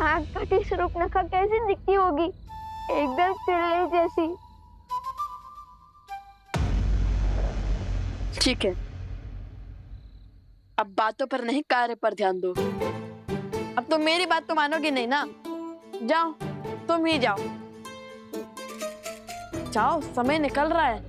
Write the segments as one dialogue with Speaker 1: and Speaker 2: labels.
Speaker 1: नाक कटी सूर्पनखा कैसी दिखती होगी, एकदम चिड़िया जैसी।
Speaker 2: ठीक है, अब बातों पर नहीं कार्य पर ध्यान दो। अब तो मेरी बात तो मानोगे नहीं ना। जाओ, तुम ही जाओ। जाओ, समय निकल रहा है।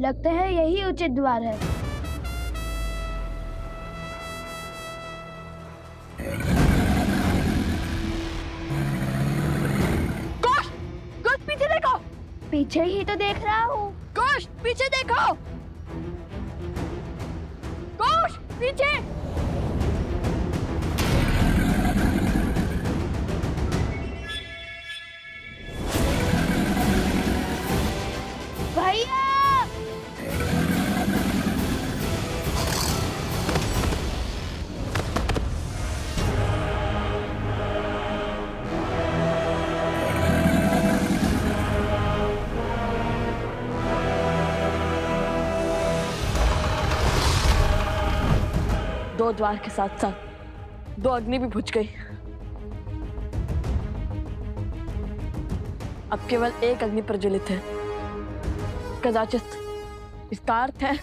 Speaker 1: लगता है यही उचित द्वार है।
Speaker 2: कोश, कोश पीछे देखो।
Speaker 1: पीछे ही तो देख रहा हूँ।
Speaker 2: कोश पीछे देखो। कोश पीछे।
Speaker 1: भैया!
Speaker 2: दो द्वार के साथ साथ दो अग्नि भी बुझ गई। अब केवल एक अग्नि प्रज्वलित है। कदाचित इसका अर्थ है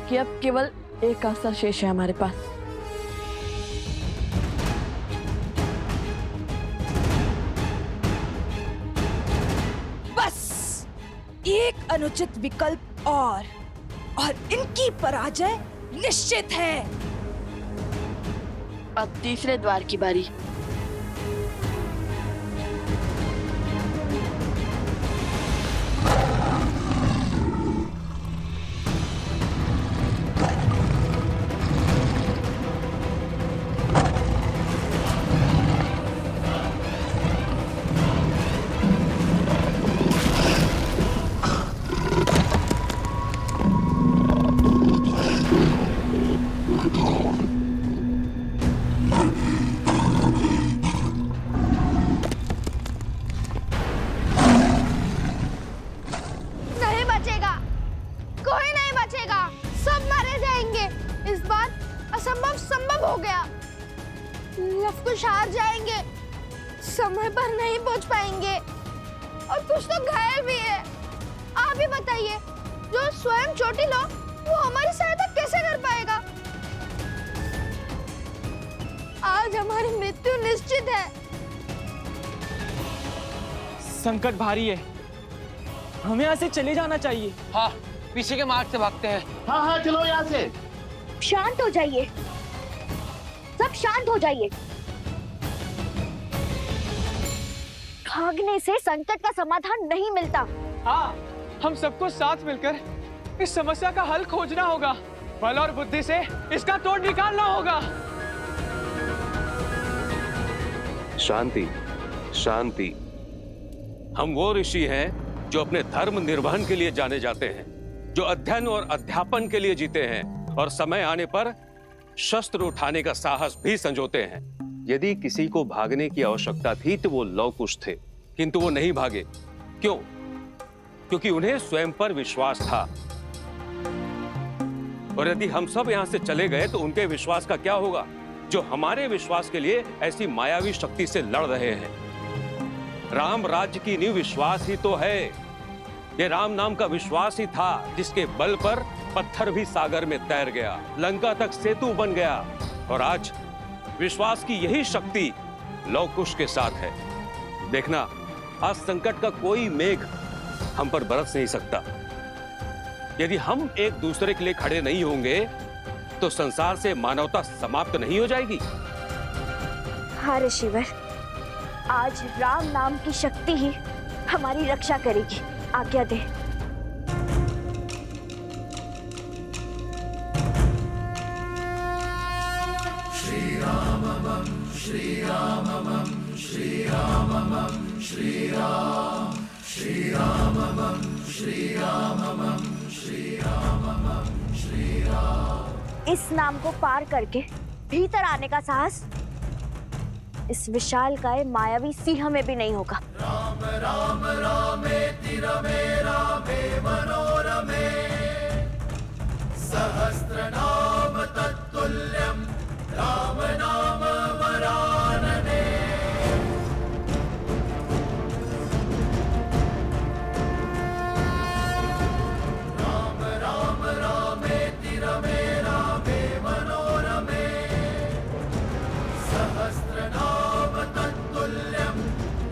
Speaker 2: कि अब केवल एक अवसर शेष है हमारे पास।
Speaker 3: बस एक अनुचित विकल्प और इनकी पराजय निश्चित है।
Speaker 2: अब तीसरे द्वार की बारी।
Speaker 1: नहीं बचेगा, कोई नहीं बचेगा, सब मारे जाएंगे। इस बार असंभव संभव हो गया। लवकुश हार जाएंगे, समय पर नहीं पहुंच पाएंगे और कुछ तो घायल भी है। आप ही बताइए, जो स्वयं चोटिल हो वो हमारी सहायता कैसे कर पाएगा? आज हमारी मृत्यु निश्चित है।
Speaker 4: संकट भारी है, हमें यहाँ से चले जाना चाहिए।
Speaker 5: हाँ, पीछे के मार्ग से भागते हैं।
Speaker 6: हाँ हाँ चलो यहाँ से।
Speaker 1: शांत हो जाइए, सब शांत हो जाइए। भागने से संकट का समाधान नहीं मिलता।
Speaker 4: हाँ, हम सबको साथ मिलकर इस समस्या का हल खोजना होगा। बल और बुद्धि से इसका तोड़ निकालना होगा।
Speaker 7: शांति, शांति। हम वो ऋषि हैं जो अपने धर्म निर्वहन के लिए जाने जाते हैं, जो अध्ययन और अध्यापन के लिए जीते हैं और समय आने पर शस्त्र उठाने का साहस भी संजोते हैं। यदि किसी को भागने की आवश्यकता थी तो वो लवकुश थे, किंतु वो नहीं भागे। क्यों? क्योंकि उन्हें स्वयं पर विश्वास था। और यदि हम सब यहां से चले गए तो उनके विश्वास का क्या होगा, जो हमारे विश्वास के लिए ऐसी मायावी शक्ति से लड़ रहे हैं। राम राज्य की नींव विश्वास ही तो है। ये राम नाम का विश्वास ही था जिसके बल पर पत्थर भी सागर में तैर गया, लंका तक सेतु बन गया। और आज विश्वास की यही शक्ति लवकुश के साथ है। देखना, आज संकट का कोई मेघ हम पर बरस नहीं सकता। यदि हम एक दूसरे के लिए खड़े नहीं होंगे तो संसार से मानवता समाप्त नहीं हो जाएगी।
Speaker 1: हाँ ऋषिवर, आज राम नाम की शक्ति ही हमारी रक्षा करेगी। आज्ञा दे।
Speaker 8: श्री राम श्री राम श्री राम श्री राम श्री राम श्री राम श्री राम श्री राम।
Speaker 1: इस नाम को पार करके भीतर आने का साहस
Speaker 6: इस विशालकाय मायावी सिंह में भी नहीं होगा।
Speaker 8: राम राम रामेति रमे रामे मनोरमे सहस्रनाम तत्तुल्यं राम नाम वरानने। राम राम रामेति रमे रामे मनोरमे सहस्रनाम तत्तुल्यं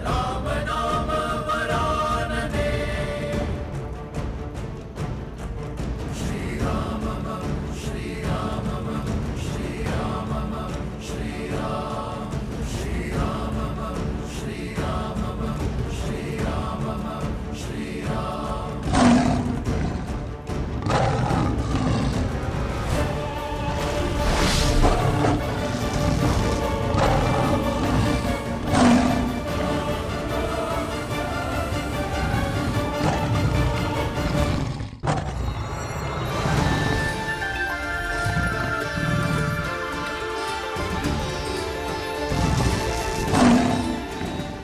Speaker 8: राम नाम वरानने। श्रीराममं श्रीराममं श्रीराममं श्रीराम श्रीराममं श्रीराममं श्रीराममं श्रीराम।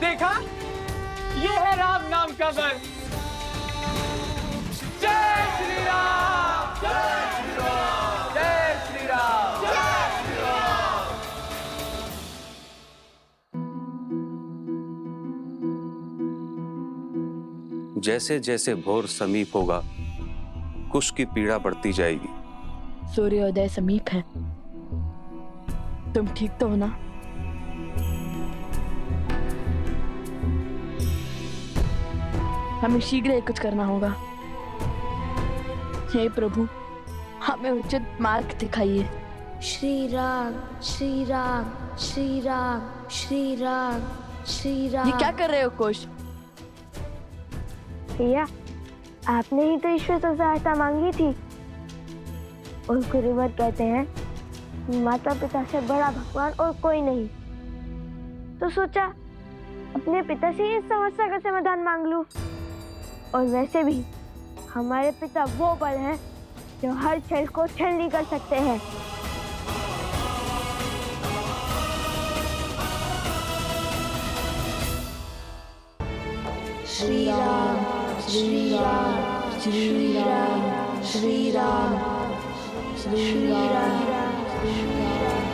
Speaker 4: देखा, ये है राम नाम का बल। जय श्री राम, जय श्री राम, जय श्री राम, जय श्री राम।
Speaker 7: जैसे जैसे भोर समीप होगा, कुश की पीड़ा बढ़ती जाएगी।
Speaker 2: सूर्योदय समीप है। तुम ठीक तो हो ना? हमें शीघ्र ही कुछ करना होगा। हे प्रभु, हमें उचित मार्ग दिखाइए।
Speaker 6: श्री राम श्री राम श्री राम श्री राम श्री राम।
Speaker 2: ये क्या कर रहे हो कुश?
Speaker 1: भैया, आपने ही तो ईश्वर से सहायता मांगी थी और गुरुवर कहते हैं माता पिता से बड़ा भगवान और कोई नहीं। तो सोचा अपने पिता से इस समस्या का समाधान मांग लूं। और वैसे भी हमारे पिता वो बल हैं जो हर छल को छलनी कर सकते हैं।
Speaker 6: श्री राम श्री राम श्री राम श्री राम श्री राम श्री राम।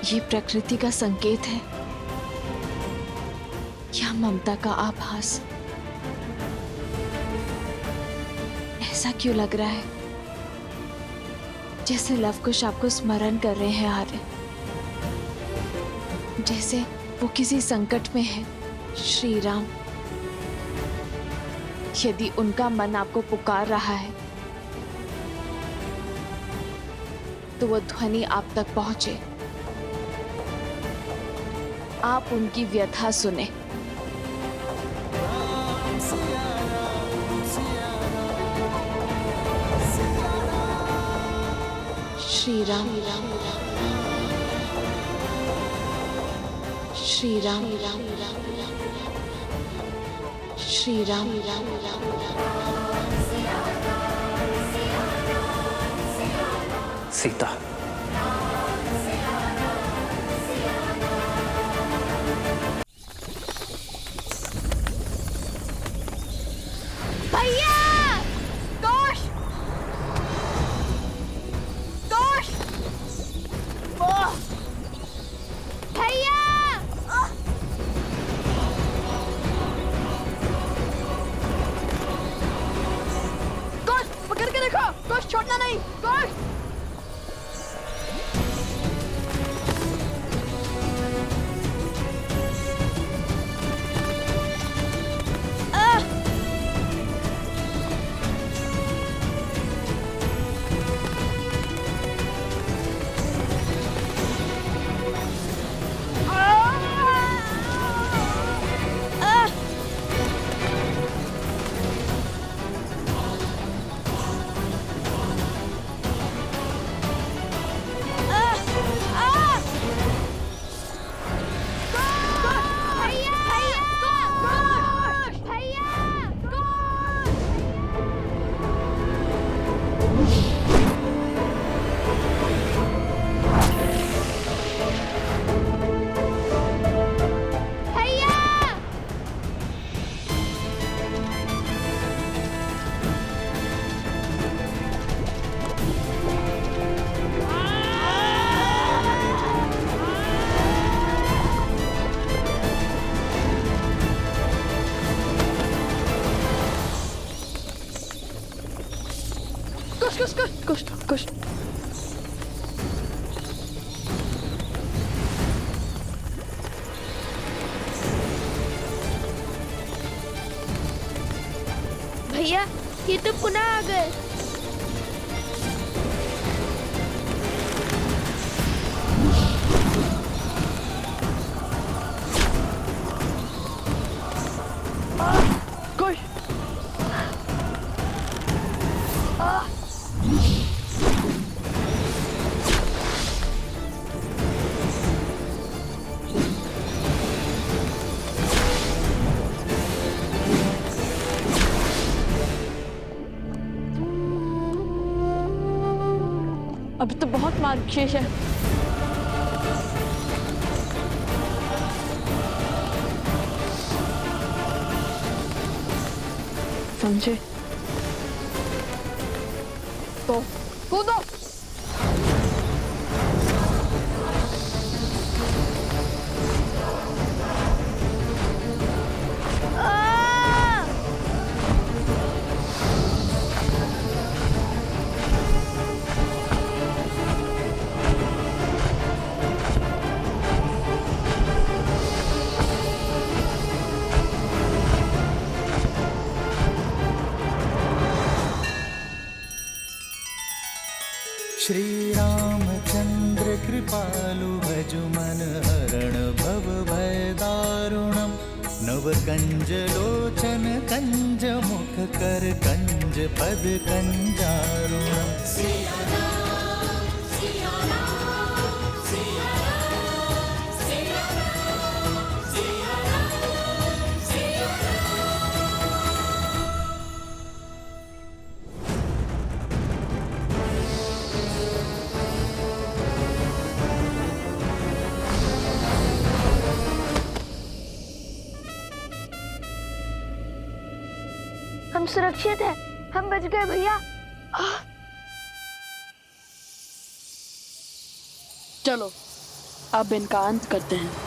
Speaker 9: ये प्रकृति का संकेत है या ममता का आभास? ऐसा क्यों लग रहा है जैसे लवकुश आपको स्मरण कर रहे हैं आर्य, जैसे वो किसी संकट में है। श्री राम, यदि उनका मन आपको पुकार रहा है तो वो ध्वनि आप तक पहुंचे, आप उनकी व्यथा सुने। श्री राम श्री राम श्री राम।
Speaker 5: सीता,
Speaker 1: भैया, कोश, कोश, भैया।
Speaker 2: कोश, पकड़ के देखो। कोश, छोड़ना नहीं। कोश। कुछ
Speaker 1: भैया ये तो पुनः आ गए।
Speaker 2: कोई अभी तो बहुत मार शेष है। समझे तो कूदो।
Speaker 8: श्री रामचंद्र कृपालु भजु मन हरण भव भय दारुणम नव कंज लोचन कंज मुख कर कंज पद कंजारुणम।
Speaker 1: हम सुरक्षित हैं, हम बच गए भैया।
Speaker 2: चलो अब इनका अंत करते हैं।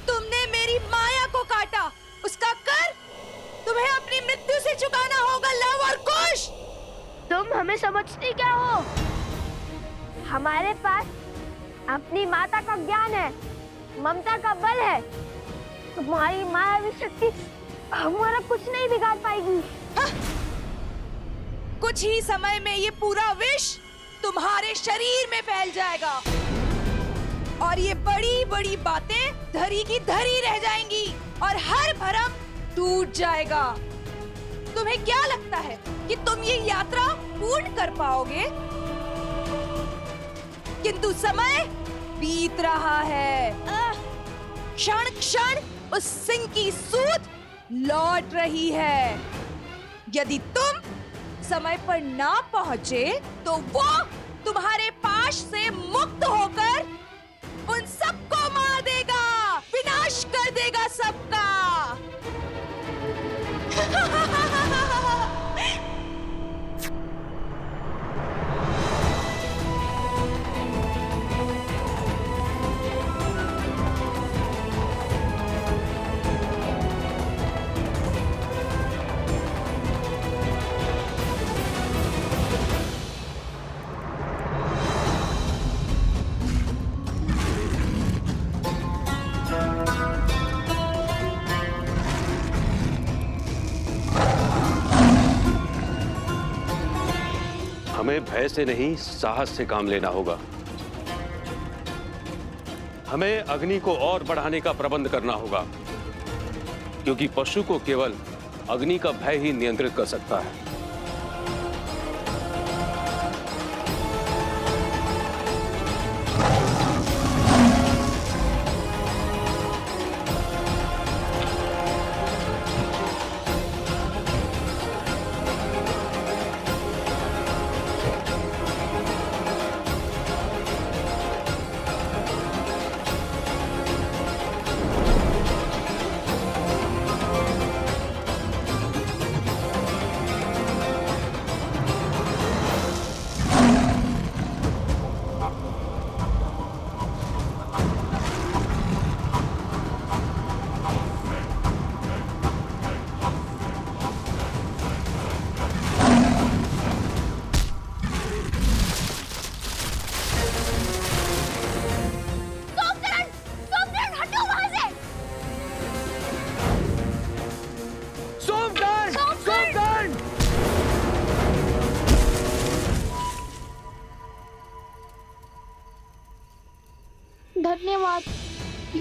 Speaker 3: तुमने मेरी माया को काटा, उसका कर तुम्हें अपनी मृत्यु से चुकाना होगा लव और कुश।
Speaker 1: तुम हमें समझती क्या हो? हमारे पास अपनी माता का ज्ञान है, ममता का बल है। तुम्हारी मायावी शक्ति हमारा कुछ नहीं बिगाड़ पाएगी।
Speaker 3: कुछ ही समय में ये पूरा विष तुम्हारे शरीर में फैल जाएगा और ये बड़ी बड़ी बातें धरी की धरी रह जाएंगी और हर भरम टूट जाएगा। तुम्हें क्या लगता है कि तुम ये यात्रा पूर्ण कर पाओगे? किंतु समय बीत रहा है। क्षण क्षण उस सिंह की सूत लौट रही है। यदि तुम समय पर ना पहुंचे तो वो तुम्हारे पाश से मुक्त होकर उन सबको मार देगा, विनाश कर देगा सबका।
Speaker 7: हमें भय से नहीं, साहस से काम लेना होगा। हमें अग्नि को और बढ़ाने का प्रबंध करना होगा, क्योंकि पशु को केवल अग्नि का भय ही नियंत्रित कर सकता है।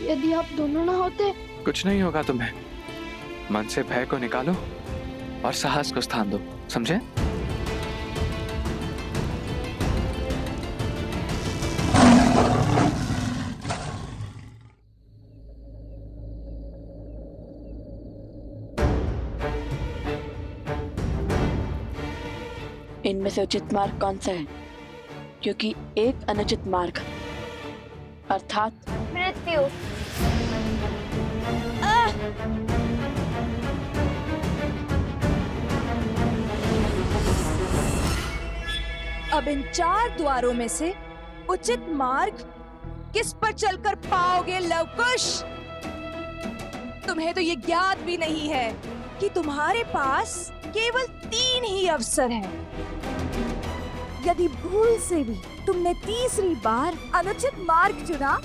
Speaker 1: यदि आप दोनों ना होते।
Speaker 4: कुछ नहीं होगा तुम्हें। मन से भय को निकालो और साहस को स्थान दो, समझे?
Speaker 2: इनमें से उचित मार्ग कौन सा है? क्योंकि एक अनुचित मार्ग अर्थात
Speaker 1: मृत्यु।
Speaker 3: अब इन 4 द्वारों में से उचित मार्ग किस पर चलकर पाओगे लवकुश? तुम्हें तो ये ज्ञात भी नहीं है कि तुम्हारे पास केवल 3 ही अवसर हैं। यदि भूल से भी तुमने तीसरी बार अनुचित मार्ग चुना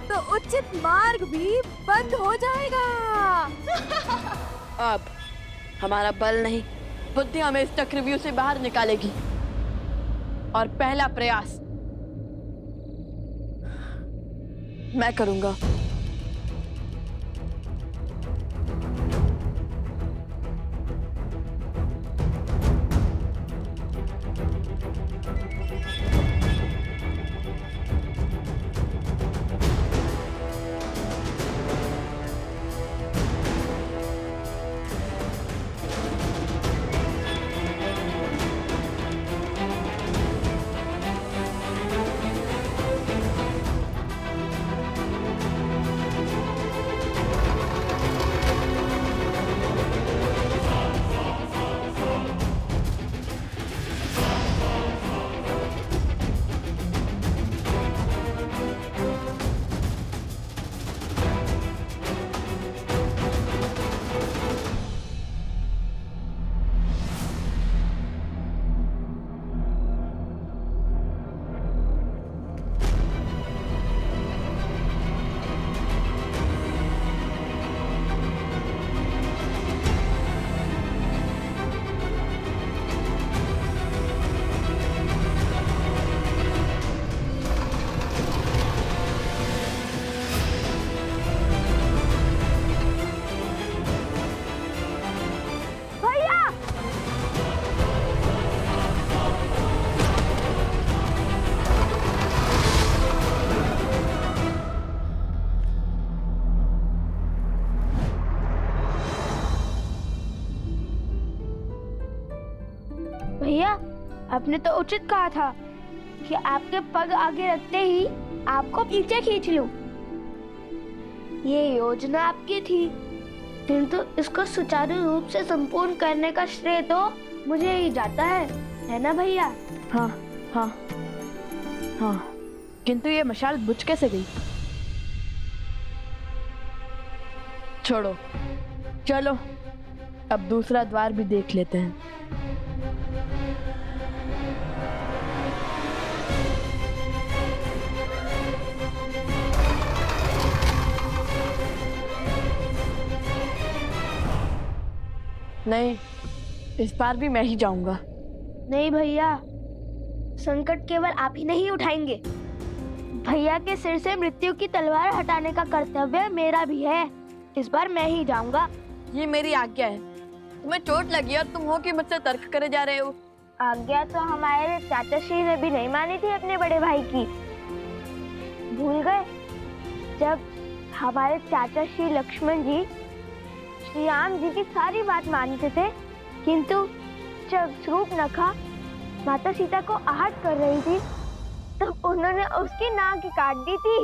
Speaker 3: तो उचित मार्ग भी बंद हो जाएगा।
Speaker 2: अब हमारा बल नहीं, बुद्धि हमें इस चक्रव्यूह से बाहर निकालेगी। और पहला प्रयास मैं करूंगा।
Speaker 1: भैया, आपने तो उचित कहा था कि आपके पग आगे रखते ही आपको पीछे खींच लूं। ये योजना आपकी थी, किंतु इसको सुचारू रूप से संपूर्ण करने का श्रेय तो मुझे ही जाता है ना भैया?
Speaker 2: हाँ हाँ हाँ, किंतु ये मशाल बुझ कैसे गई? छोड़ो, चलो अब दूसरा द्वार भी देख लेते हैं। नहीं, इस बार भी मैं ही जाऊंगा।
Speaker 1: नहीं भैया, संकट केवल आप ही नहीं उठाएंगे। भैया के सिर से मृत्यु की तलवार हटाने का कर्तव्य मेरा भी है। इस बार मैं ही जाऊंगा।
Speaker 2: ये मेरी आज्ञा है। तुम्हें चोट लगी और तुम हो कि मुझसे तर्क करे जा रहे हो।
Speaker 1: आज्ञा तो हमारे चाचा श्री ने भी नहीं मानी थी अपने बड़े भाई की। भूल गए जब हमारे चाचा श्री लक्ष्मण जी श्री राम जी की सारी बात मानते थे, किंतु जब शूर्पणखा माता सीता को आहत कर रही थी तब उन्होंने उसकी नाक काट दी थी।